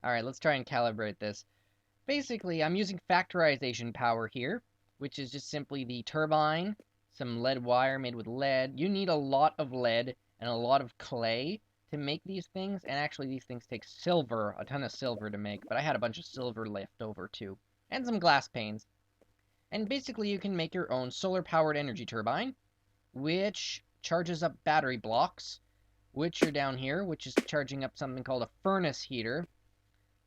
Alright, let's try and calibrate this. Basically, I'm using factorization power here, which is just simply the turbine, some lead wire made with lead. You need a lot of lead and a lot of clay to make these things, and actually these things take silver, a ton of silver to make, but I had a bunch of silver left over too. And some glass panes. And basically you can make your own solar-powered energy turbine, which charges up battery blocks, which are down here, which is charging up something called a furnace heater.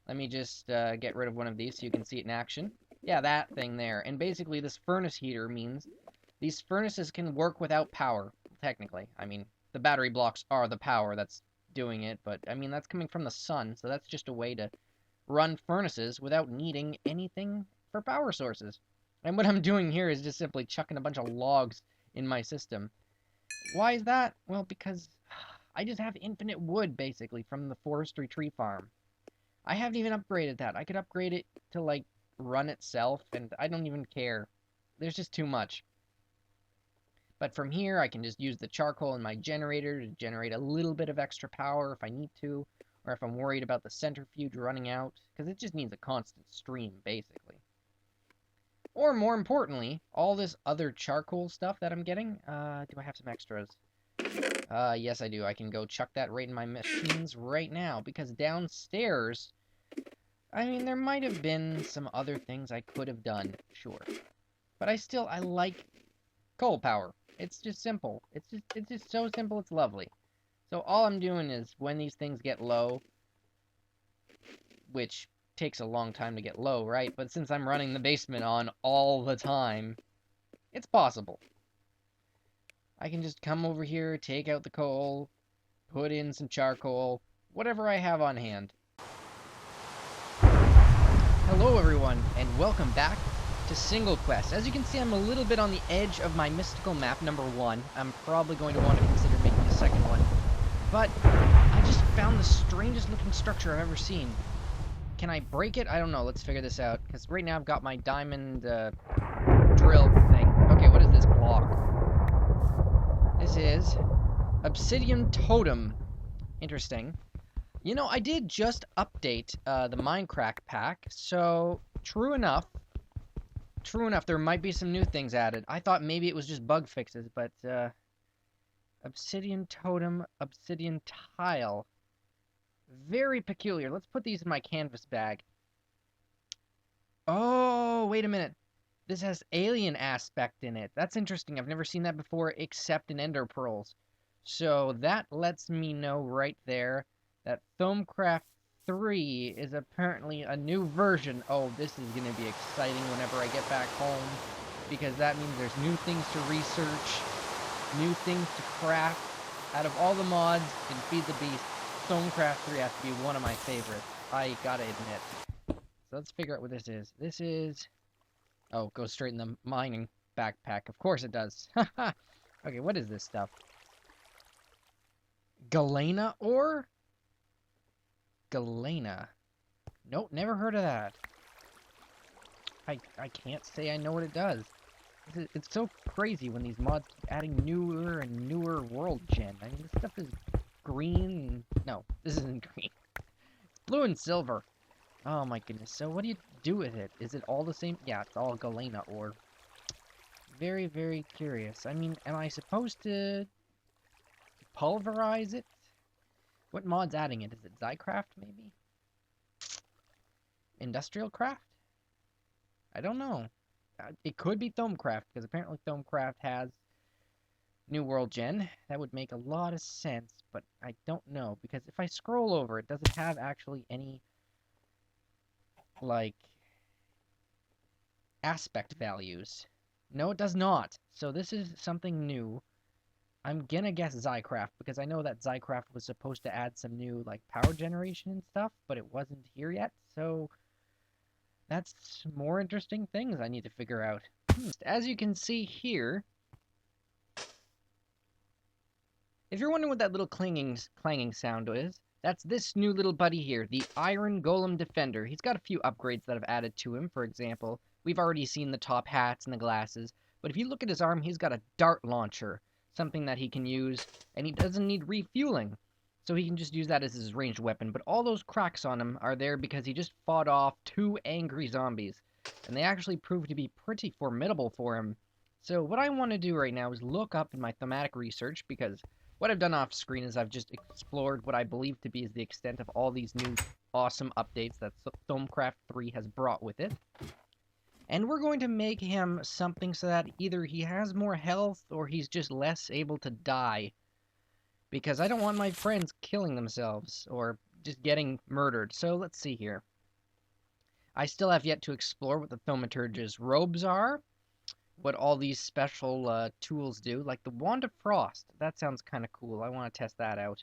Let me just get rid of one of these so you can see it in action. Yeah, that thing there. And basically this furnace heater means these furnaces can work without power, technically. I mean, the battery blocks are the power that's doing it, but I mean, that's coming from the sun, so that's just a way to run furnaces without needing anything for power sources. And what I'm doing here is just simply chucking a bunch of logs in my system. Why is that? Well, because I just have infinite wood, basically, from the forestry tree farm. I haven't even upgraded that. I could upgrade it to, like, run itself, and I don't even care. There's just too much. But from here, I can just use the charcoal in my generator to generate a little bit of extra power if I need to, or if I'm worried about the centrifuge running out, because it just needs a constant stream, basically. Or more importantly, all this other charcoal stuff that I'm getting, do I have some extras? Yes I do. I can go chuck that right in my machines right now, because downstairs, I mean, there might have been some other things I could have done, sure. But I like coal power. It's just simple. It's just so simple, it's lovely. So all I'm doing is, when these things get low, which takes a long time to get low, right? But since I'm running the basement on all the time, it's possible. I can just come over here, take out the coal, put in some charcoal, whatever I have on hand. Hello everyone, and welcome back to SingleQuest. As you can see, I'm a little bit on the edge of my mystical map number 1. I'm probably going to want to consider making a second one. But I just found the strangest looking structure I've ever seen. Can I break it? I don't know. Let's figure this out. Because right now I've got my diamond drill thing. Okay, what is this block? This is obsidian totem. Interesting. You know, I did just update the mindcrack pack, so true enough, there might be some new things added. I thought maybe it was just bug fixes, but obsidian totem, obsidian tile. Very peculiar. Let's put these in my canvas bag. Oh, wait a minute. This has alien aspect in it. That's interesting. I've never seen that before except in ender pearls. So that lets me know right there that Thaumcraft 3 is apparently a new version. Oh, this is going to be exciting whenever I get back home, because that means there's new things to research, new things to craft. Out of all the mods in Feed the Beast, Thaumcraft 3 has to be one of my favorites, I gotta admit. So let's figure out what this is. This is... oh, it goes straight in the mining backpack. Of course it does. Okay, what is this stuff? Galena ore? Galena. Nope, never heard of that. I can't say I know what it does. It's so crazy when these mods keep adding newer and newer world gen. I mean, this stuff is green. No, this isn't green. It's blue and silver. Oh my goodness. So what do you do with it? Is it all the same? Yeah, it's all galena ore. Very, very curious. I mean, am I supposed to pulverize it? What mod's adding it? Is it Zycraft, maybe? Industrial Craft? I don't know. It could be Thaumcraft, because apparently Thaumcraft has New World Gen. That would make a lot of sense, but I don't know, because if I scroll over, it doesn't have actually any, like, aspect values. No, it does not. So this is something new. I'm gonna guess Zycraft, because I know that Zycraft was supposed to add some new, like, power generation and stuff, but it wasn't here yet, so that's more interesting things I need to figure out. As you can see here, if you're wondering what that little clanging sound is, that's this new little buddy here, the Iron Golem Defender. He's got a few upgrades that I've added to him. For example, we've already seen the top hats and the glasses, but if you look at his arm, he's got a dart launcher, something that he can use, and he doesn't need refueling. so he can just use that as his ranged weapon. But all those cracks on him are there because he just fought off 2 angry zombies, and they actually proved to be pretty formidable for him. So what I want to do right now is look up in my thematic research, because what I've done off screen is I've just explored what I believe to be is the extent of all these new awesome updates that Thaumcraft 3 has brought with it. And we're going to make him something so that either he has more health or he's just less able to die. Because I don't want my friends killing themselves or just getting murdered. So let's see here. I still have yet to explore what the Thaumaturge's robes are, what all these special tools do, like the Wand of Frost. That sounds kind of cool. I want to test that out.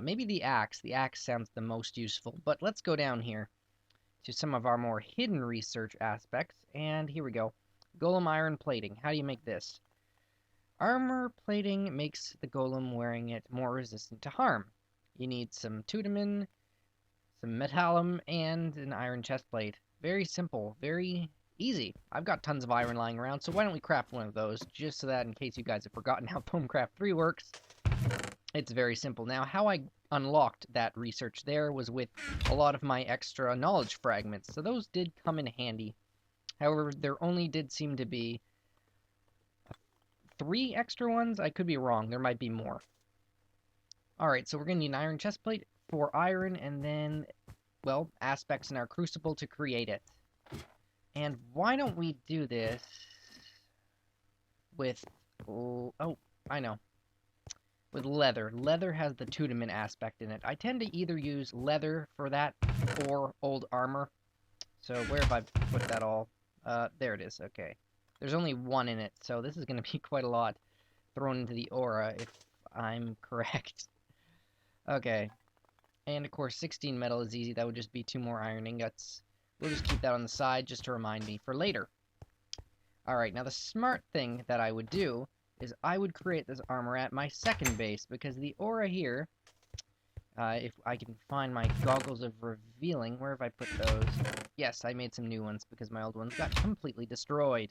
Maybe the axe. The axe sounds the most useful. But let's go down here to some of our more hidden research aspects. And here we go. Golem iron plating. How do you make this? Armor plating makes the golem wearing it more resistant to harm. You need some tudamin, some metallum, and an iron chestplate. Very simple. Very easy. I've got tons of iron lying around, so why don't we craft one of those, just so that in case you guys have forgotten how Thaumcraft 3 works, it's very simple. Now, how I unlocked that research there was with a lot of my extra knowledge fragments, so those did come in handy. However, there only did seem to be 3 extra ones. I could be wrong. There might be more. Alright, so we're going to need an iron chestplate, 4 iron, and then, well, aspects in our crucible to create it. And why don't we do this with, oh, I know, with leather. Leather has the tudamin aspect in it. I tend to either use leather for that or old armor. So where have I put that all? There it is, okay. There's only 1 in it, so this is going to be quite a lot thrown into the aura, if I'm correct. Okay. And, of course, 16 metal is easy. That would just be 2 more iron ingots. We'll just keep that on the side just to remind me for later. Alright, now the smart thing that I would do is I would create this armor at my second base, because the aura here, if I can find my goggles of revealing, where have I put those? Yes, I made some new ones because my old ones got completely destroyed.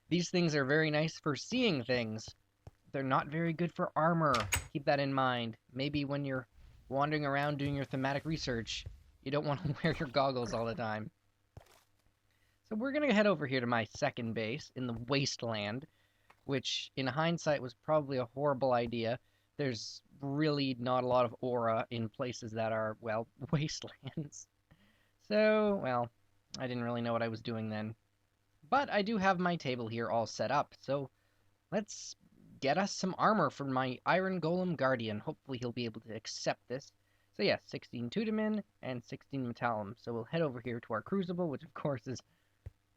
These things are very nice for seeing things. They're not very good for armor. Keep that in mind. Maybe when you're wandering around doing your thematic research, you don't want to wear your goggles all the time. So we're going to head over here to my second base in the wasteland, which in hindsight was probably a horrible idea. There's really not a lot of aura in places that are, well, wastelands. So, well, I didn't really know what I was doing then. But I do have my table here all set up, so let's get us some armor from my Iron Golem Guardian. Hopefully he'll be able to accept this. So yeah, 16 tudamin and 16 metallum. So we'll head over here to our crucible, which of course is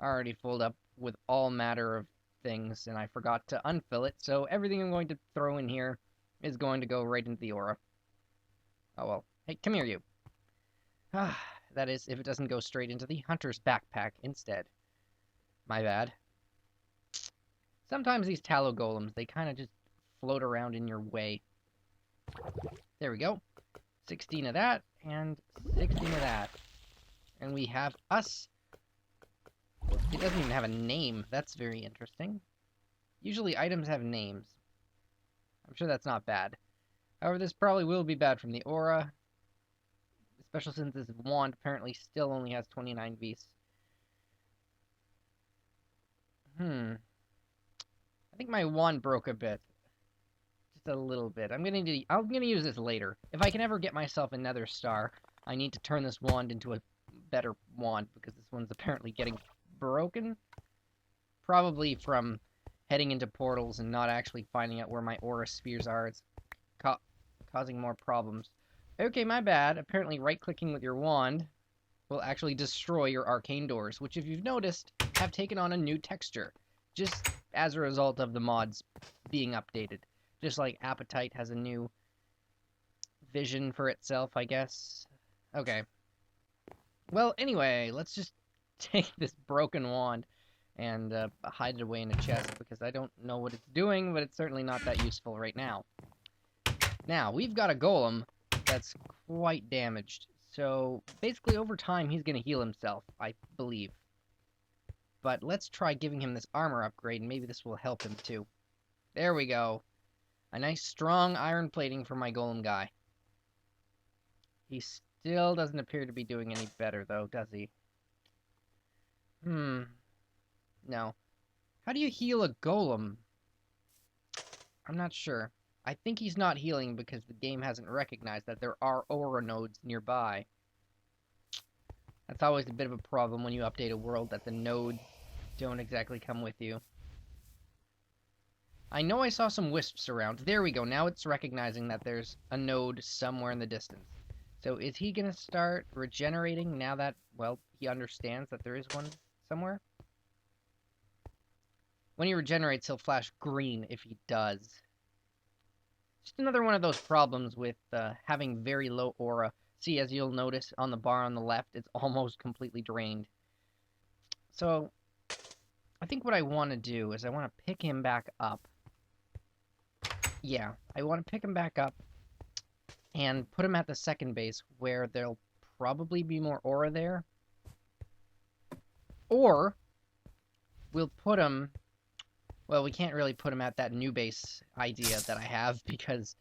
already filled up with all matter of things, and I forgot to unfill it, so everything I'm going to throw in here is going to go right into the aura. Oh well. Hey, come here, you. That is, if it doesn't go straight into the hunter's backpack instead. My bad. Sometimes these tallow golems, they kind of just float around in your way. There we go. 16 of that, and 16 of that. And we have us. It doesn't even have a name. That's very interesting. Usually items have names. I'm sure that's not bad. However, this probably will be bad from the aura. Especially since this wand apparently still only has 29 Vs. I think my wand broke a bit. Just a little bit. I'm gonna use this later. If I can ever get myself a nether star, I need to turn this wand into a better wand, because this one's apparently getting broken. Probably from heading into portals and not actually finding out where my aura spheres are. It's causing more problems. Okay, my bad. Apparently right-clicking with your wand will actually destroy your arcane doors, which, if you've noticed, have taken on a new texture, just as a result of the mods being updated. Just like Appetite has a new vision for itself, I guess. Okay. Well, anyway, let's just take this broken wand and hide it away in a chest, because I don't know what it's doing, but it's certainly not that useful right now. Now, we've got a golem that's quite damaged, so basically over time he's going to heal himself, I believe. But let's try giving him this armor upgrade, and maybe this will help him too. There we go. A nice strong iron plating for my golem guy. He still doesn't appear to be doing any better, though, does he? No. How do you heal a golem? I'm not sure. I think he's not healing because the game hasn't recognized that there are aura nodes nearby. That's always a bit of a problem when you update a world, that the nodes don't exactly come with you. I know I saw some wisps around. There we go. Now it's recognizing that there's a node somewhere in the distance. So is he going to start regenerating now that, well, he understands that there is one somewhere? When he regenerates, he'll flash green if he does. Just another one of those problems with having very low aura. See, as you'll notice on the bar on the left, it's almost completely drained. So, I think what I want to do is I want to pick him back up. Yeah, I want to pick him back up and put him at the second base where there'll probably be more aura there. Or, we'll put him... Well, we can't really put him at that new base idea that I have because,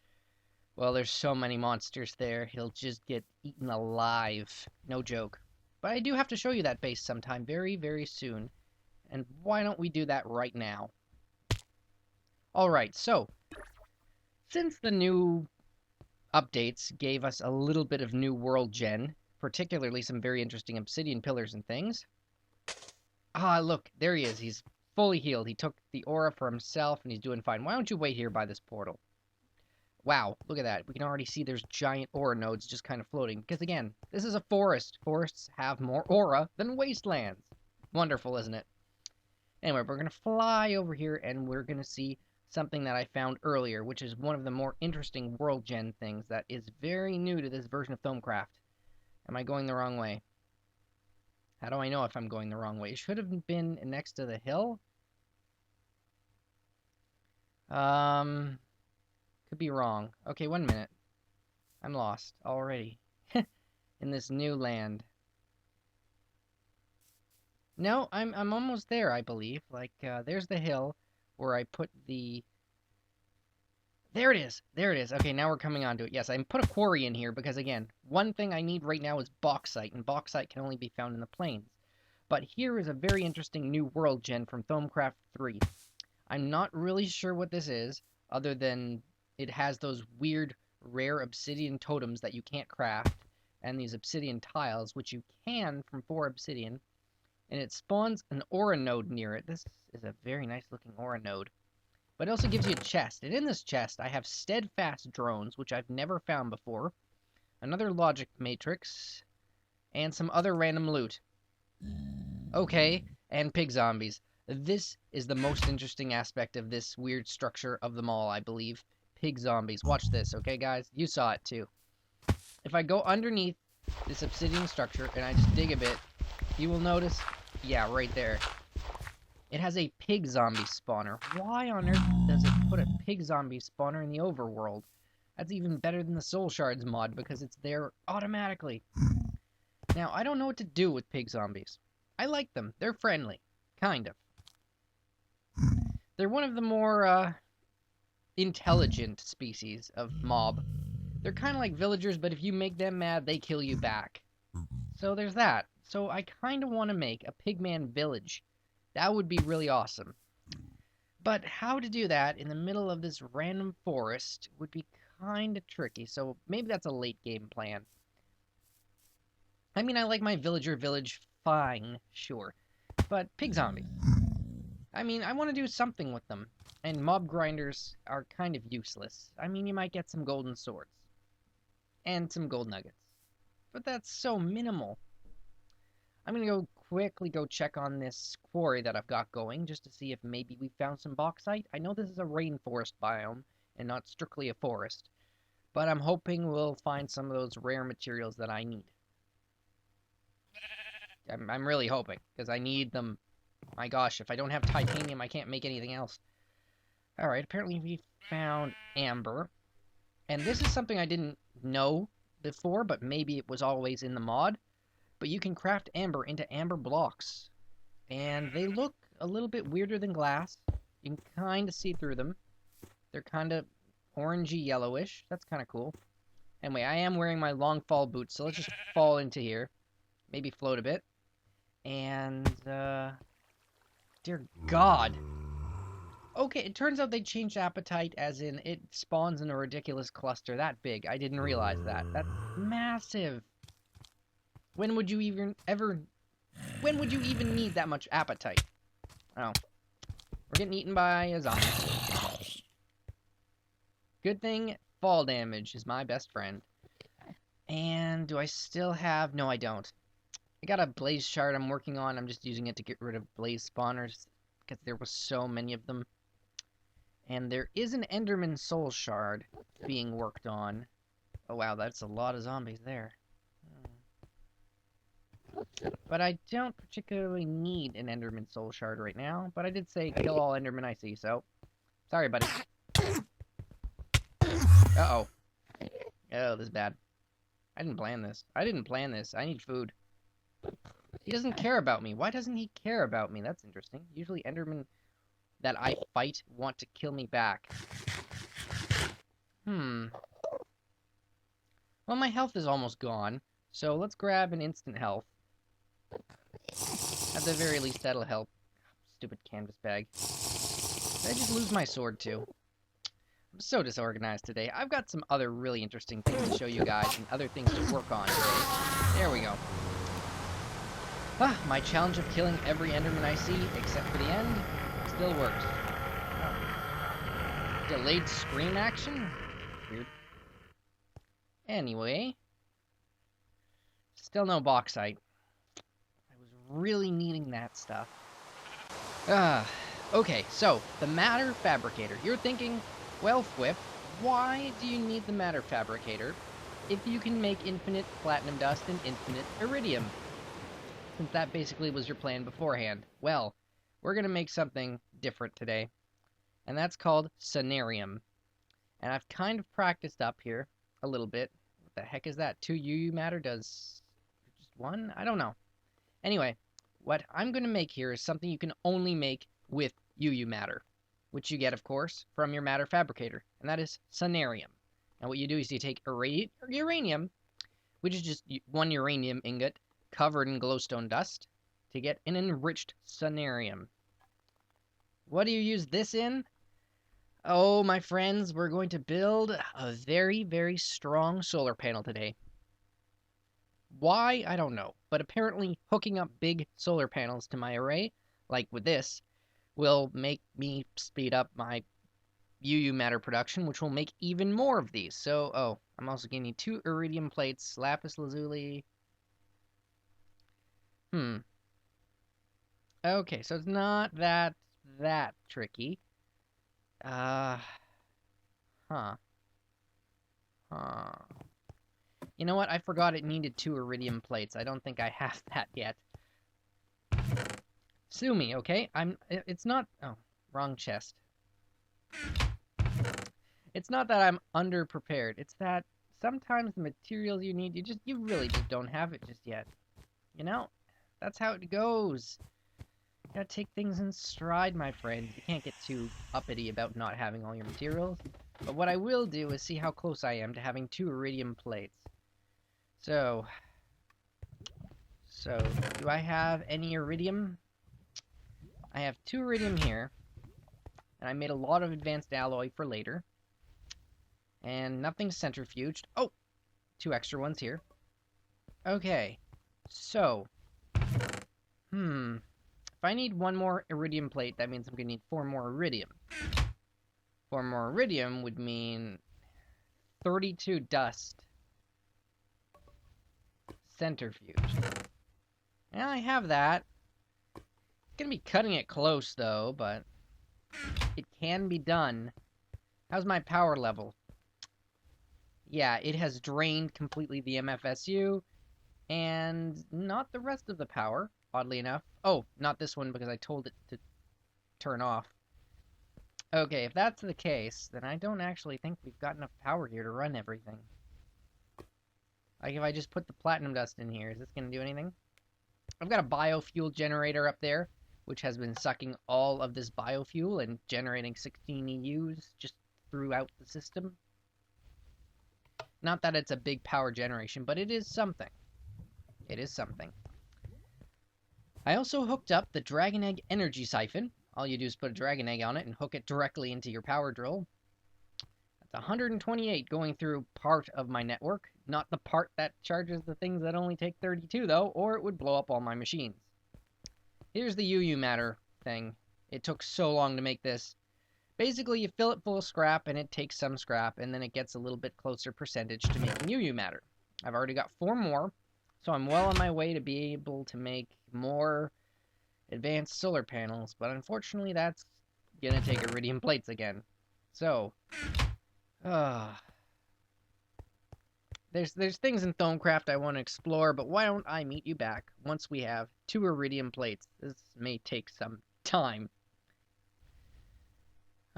well, there's so many monsters there. He'll just get eaten alive. No joke. But I do have to show you that base sometime very, very soon. And why don't we do that right now? Alright, so, since the new updates gave us a little bit of new world gen, particularly some very interesting obsidian pillars and things. Ah, look, there he is. He's fully healed. He took the aura for himself, and he's doing fine. Why don't you wait here by this portal? Wow, look at that. We can already see there's giant aura nodes just kind of floating. Because, again, this is a forest. Forests have more aura than wastelands. Wonderful, isn't it? Anyway, we're going to fly over here, and we're going to see something that I found earlier, which is one of the more interesting world gen things that is very new to this version of Thaumcraft. Am I going the wrong way? How do I know if I'm going the wrong way? It should have been next to the hill. Could be wrong. Okay, 1 minute. I'm lost already. In this new land. No, I'm almost there, I believe. Like, there's the hill where I put the... There it is! There it is! Okay, now we're coming onto it. Yes, I put a quarry in here because, again, one thing I need right now is bauxite, and bauxite can only be found in the plains. But here is a very interesting new world gen from Thaumcraft 3. I'm not really sure what this is, other than it has those weird, rare obsidian totems that you can't craft, and these obsidian tiles, which you can from 4 obsidian, and it spawns an aura node near it. This is a very nice looking aura node. But it also gives you a chest, and in this chest I have steadfast drones, which I've never found before, another logic matrix, and some other random loot. Okay, and pig zombies. This is the most interesting aspect of this weird structure of them all, I believe. Pig zombies. Watch this, okay, guys? You saw it, too. If I go underneath this obsidian structure and I just dig a bit, you will notice, yeah, right there, it has a pig zombie spawner. Why on earth does it put a pig zombie spawner in the overworld? That's even better than the Soul Shards mod because it's there automatically. Now, I don't know what to do with pig zombies. I like them. They're friendly. Kind of. They're one of the more, intelligent species of mob. They're kind of like villagers, but if you make them mad, they kill you back. So there's that. So I kind of want to make a pigman village. That would be really awesome. But how to do that in the middle of this random forest would be kind of tricky, so maybe that's a late game plan. I mean, I like my villager village fine, sure. But pig zombies. I mean, I want to do something with them. And mob grinders are kind of useless. I mean, you might get some golden swords. And some gold nuggets. But that's so minimal. I'm going to quickly go check on this quarry that I've got going, just to see if maybe we found some bauxite. I know this is a rainforest biome, and not strictly a forest. But I'm hoping we'll find some of those rare materials that I need. I'm really hoping, because I need them. My gosh, if I don't have titanium, I can't make anything else. Alright, apparently we found amber. And this is something I didn't know before, but maybe it was always in the mod. But you can craft amber into amber blocks. And they look a little bit weirder than glass. You can kind of see through them. They're kind of orangey yellowish. That's kind of cool. Anyway, I am wearing my long fall boots, so let's just fall into here. Maybe float a bit. And, dear God. Okay, it turns out they changed appetite as in it spawns in a ridiculous cluster that big. I didn't realize that. That's massive. When would you even need that much appetite? Oh. We're getting eaten by a zombie. Good thing fall damage is my best friend. And do I still have... No, I don't. I got a blaze shard I'm working on. I'm just using it to get rid of blaze spawners because there was so many of them. And there is an Enderman soul shard being worked on. Oh wow, that's a lot of zombies there. But I don't particularly need an Enderman soul shard right now. But I did say kill all Endermen I see, so... Sorry, buddy. Uh-oh. Oh, this is bad. I didn't plan this. I need food. He doesn't care about me. Why doesn't he care about me? That's interesting. Usually Endermen that I fight want to kill me back. Well, my health is almost gone, so let's grab an instant health. At the very least, that'll help. Stupid canvas bag. Did I just lose my sword, too? I'm so disorganized today. I've got some other really interesting things to show you guys and other things to work on today. There we go. My challenge of killing every Enderman I see, except for the end, still works. Delayed scream action? Weird. Anyway. Still no bauxite. I was really needing that stuff. Okay, so, the matter fabricator. You're thinking, well, Fwip, why do you need the matter fabricator if you can make infinite platinum dust and infinite iridium? Since that basically was your plan beforehand. Well, we're going to make something different today. And that's called Sonarium. And I've kind of practiced up here a little bit. What the heck is that? 2 UU matter does just 1? I don't know. Anyway, what I'm going to make here is something you can only make with UU matter. Which you get, of course, from your matter fabricator. And that is Sonarium. And what you do is you take uranium, which is just 1 uranium ingot, covered in glowstone dust to get an enriched sonarium. What do you use this in? Oh, my friends, we're going to build a very, very strong solar panel today. Why? I don't know. But apparently hooking up big solar panels to my array, like with this, will make me speed up my UU matter production, which will make even more of these. So, I'm also going to need 2 iridium plates, lapis lazuli. Okay, so it's not that tricky. You know what? I forgot it needed 2 iridium plates. I don't think I have that yet. Sue me, okay? It's not... Oh, wrong chest. It's not that I'm underprepared. It's that sometimes the materials you need, you really just don't have it just yet. You know? That's how it goes. You gotta take things in stride, my friends. You can't get too uppity about not having all your materials. But what I will do is see how close I am to having 2 iridium plates. So, do I have any iridium? I have 2 iridium here. And I made a lot of advanced alloy for later. And nothing's centrifuged. Oh! 2 extra ones here. Okay. So... If I need 1 more iridium plate, that means I'm going to need 4 more iridium. 4 more iridium would mean 32 dust. Centrifuge. And I have that. It's going to be cutting it close, though, but it can be done. How's my power level? Yeah, it has drained completely the MFSU. And not the rest of the power, oddly enough. Oh, not this one because I told it to turn off. Okay, if that's the case, then I don't actually think we've got enough power here to run everything. Like if I just put the platinum dust in here, is this going to do anything? I've got a biofuel generator up there, which has been sucking all of this biofuel and generating 16 EUs just throughout the system. Not that it's a big power generation, but it is something. It is something. I also hooked up the Dragon Egg Energy Siphon. All you do is put a Dragon Egg on it and hook it directly into your power drill. That's 128 going through part of my network. Not the part that charges the things that only take 32, though, or it would blow up all my machines. Here's the UU matter thing. It took so long to make this. Basically, you fill it full of scrap, and it takes some scrap, and then it gets a little bit closer percentage to making UU matter. I've already got 4 more, so I'm well on my way to be able to make more advanced solar panels, but unfortunately that's gonna take iridium plates again. So, there's things in Thaumcraft I want to explore, but why don't I meet you back once we have 2 iridium plates? This may take some time.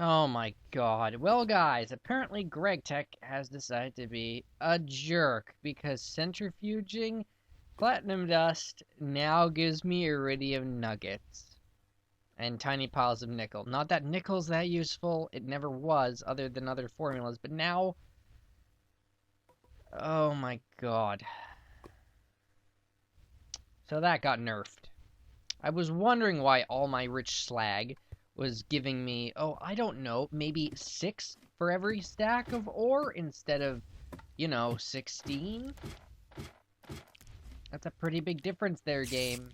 Oh my god. Well, guys, apparently Gregtech has decided to be a jerk because centrifuging platinum dust now gives me iridium nuggets and tiny piles of nickel. Not that nickel's that useful. It never was, other than other formulas, but now... Oh my god. So that got nerfed. I was wondering why all my rich slag was giving me, oh, I don't know, maybe 6 for every stack of ore instead of, 16? That's a pretty big difference there, game.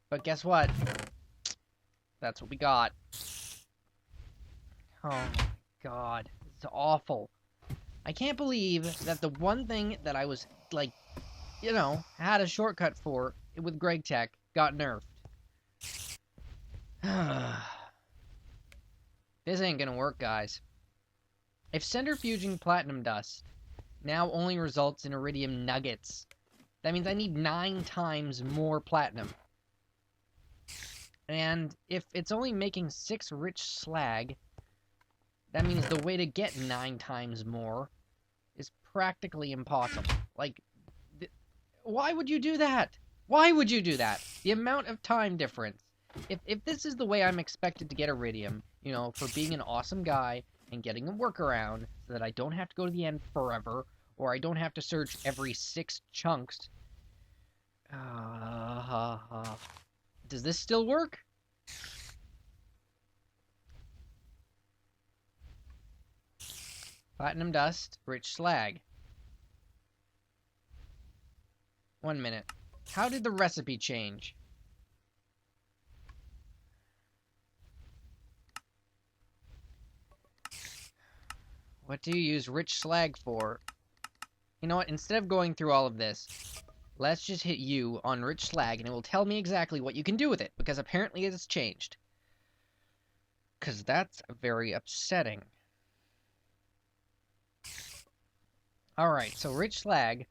But guess what? That's what we got. Oh my god. It's awful. I can't believe that the one thing that I was, had a shortcut for with Gregtech got nerfed. This ain't gonna work, guys. If centrifuging platinum dust now only results in iridium nuggets, that means I need 9 times more platinum. And if it's only making 6 rich slag, that means the way to get 9 times more is practically impossible. Like, why would you do that? Why would you do that? The amount of time difference. If this is the way I'm expected to get iridium, for being an awesome guy and getting a workaround so that I don't have to go to the end forever, or I don't have to search every 6 chunks. Does this still work? Platinum dust, rich slag. 1 minute. How did the recipe change? What do you use rich slag for? You know what? Instead of going through all of this, let's just hit U on rich slag and it will tell me exactly what you can do with it, because apparently it has changed. Because that's very upsetting. Alright, so rich slag,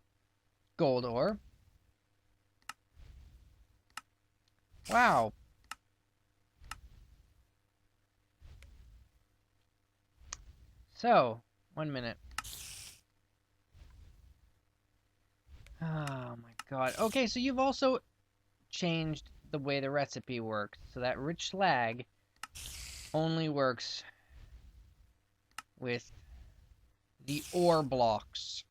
gold ore. Wow. So, 1 minute. Oh my god. Okay, so you've also changed the way the recipe works, so that rich slag only works with the ore blocks.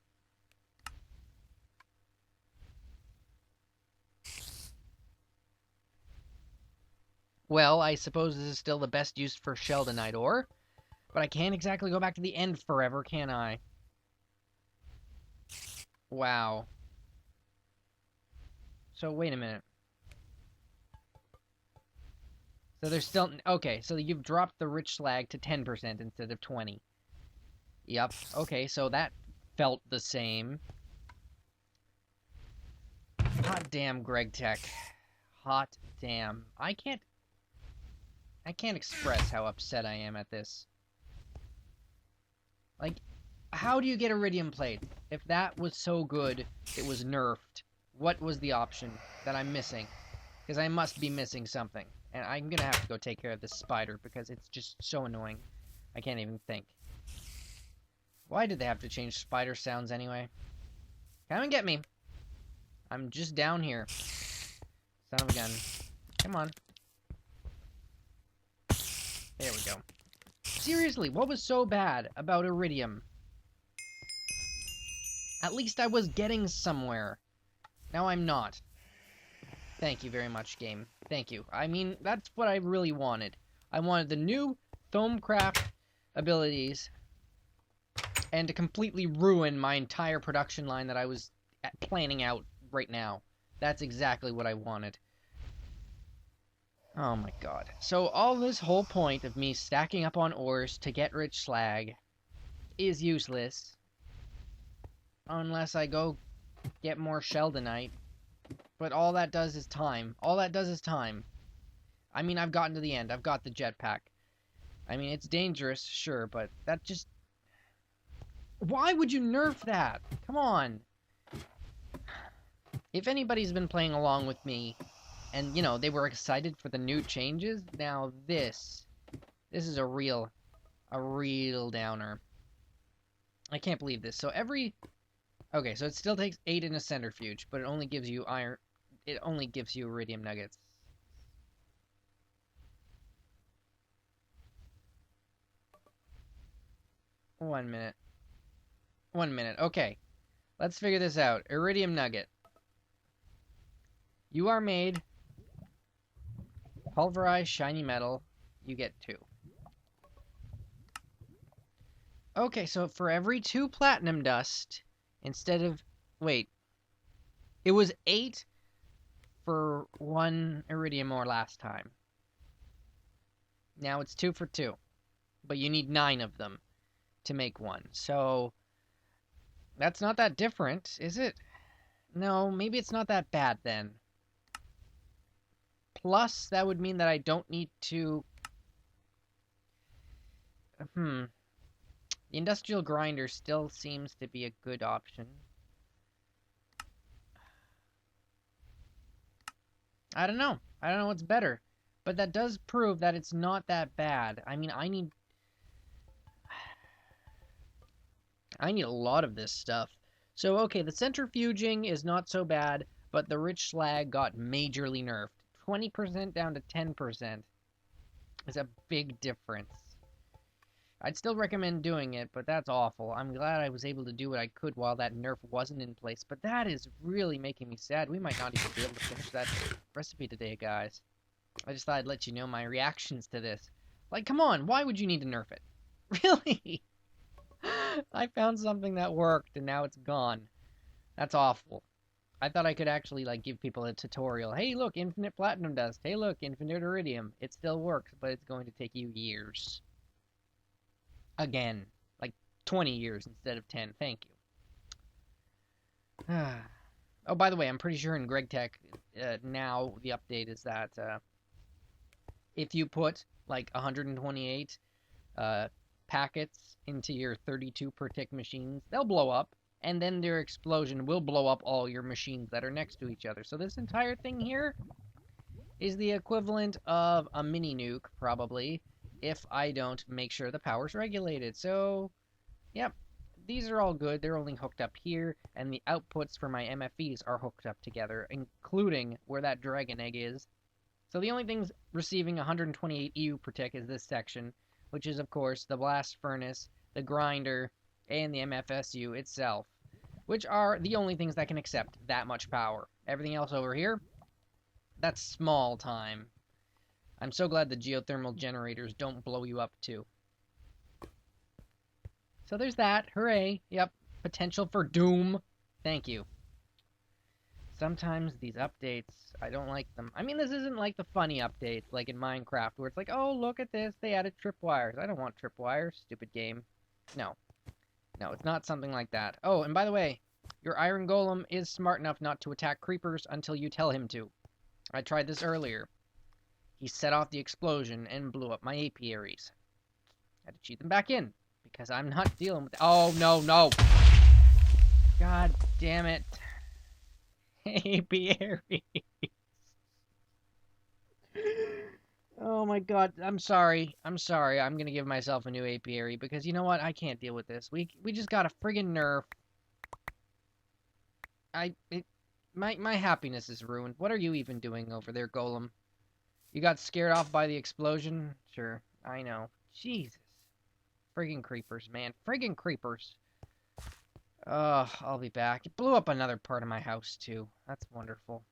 Well, I suppose this is still the best use for Sheldonite ore, but I can't exactly go back to the end forever, can I? Wow. So, wait a minute. So there's still... Okay, so you've dropped the rich slag to 10% instead of 20. Yep. Okay, so that felt the same. Hot damn, Gregtech. Hot damn. I can't express how upset I am at this. Like, how do you get iridium plate? If that was so good, it was nerfed. What was the option that I'm missing? Because I must be missing something. And I'm gonna have to go take care of this spider because it's just so annoying. I can't even think. Why did they have to change spider sounds anyway? Come and get me. I'm just down here. Son of a gun. Come on. There we go. Seriously, what was so bad about iridium? At least I was getting somewhere. Now I'm not. Thank you very much, game. Thank you. I mean, that's what I really wanted. I wanted the new Thaumcraft abilities and to completely ruin my entire production line that I was planning out right now. That's exactly what I wanted. Oh my god. So all this whole point of me stacking up on ores to get rich slag is useless. Unless I go get more sheldonite. But all that does is time. All that does is time. I mean, I've gotten to the end. I've got the jetpack. I mean, it's dangerous, sure, but that just... Why would you nerf that? Come on. If anybody's been playing along with me, and, you know, they were excited for the new changes, now this is a real downer. I can't believe this. So every... Okay, so it still takes 8 in a centrifuge, but it only gives you iron... It only gives you iridium nuggets. One minute. Okay. Let's figure this out. Iridium nugget. You are made. Pulverized shiny metal. You get 2. Okay, so for every 2 platinum dust, instead of... Wait. It was 8 for 1 iridium ore last time. Now it's 2 for 2. But you need 9 of them to make 1. So that's not that different, is it? No, maybe it's not that bad then. Plus, that would mean that I don't need to... The industrial grinder still seems to be a good option. I don't know. I don't know what's better. But that does prove that it's not that bad. I mean, I need a lot of this stuff. So, okay, the centrifuging is not so bad, but the rich slag got majorly nerfed. 20% down to 10% is a big difference. I'd still recommend doing it, but that's awful. I'm glad I was able to do what I could while that nerf wasn't in place, but that is really making me sad. We might not even be able to finish that recipe today, guys. I just thought I'd let you know my reactions to this. Like, come on, why would you need to nerf it? Really? I found something that worked, and now it's gone. That's awful. I thought I could actually, like, give people a tutorial. Hey, look, infinite platinum dust. Hey, look, infinite iridium. It still works, but it's going to take you years. Again. Like, 20 years instead of 10. Thank you. Oh, by the way, I'm pretty sure in Gregtech, now the update is that, if you put, like, 128, packets into your 32 per tick machines, they'll blow up, and then their explosion will blow up all your machines that are next to each other. So this entire thing here is the equivalent of a mini nuke, probably, if I don't make sure the power's regulated. So, yep, these are all good. They're only hooked up here, and the outputs for my MFEs are hooked up together, including where that dragon egg is. So the only things receiving 128 EU per tick is this section, which is, of course, the blast furnace, the grinder, and the MFSU itself, which are the only things that can accept that much power. Everything else over here, that's small time. I'm so glad the geothermal generators don't blow you up, too. So there's that. Hooray. Yep. Potential for doom. Thank you. Sometimes these updates, I don't like them. I mean, this isn't like the funny updates, like in Minecraft, where it's like, oh, look at this, they added tripwires. I don't want tripwires, stupid game. No. No, it's not something like that. Oh, and by the way, your iron golem is smart enough not to attack creepers until you tell him to. I tried this earlier. He set off the explosion and blew up my apiaries. I had to cheat them back in, because I'm not dealing with... Oh, no, no! God damn it. Apiaries. Oh my god, I'm sorry. I'm gonna give myself a new apiary, because you know what? I can't deal with this. We just got a friggin' nerf. My happiness is ruined. What are you even doing over there, Golem? You got scared off by the explosion? Sure, I know. Jesus. Friggin' creepers, man. Friggin' creepers. Ugh, I'll be back. It blew up another part of my house, too. That's wonderful.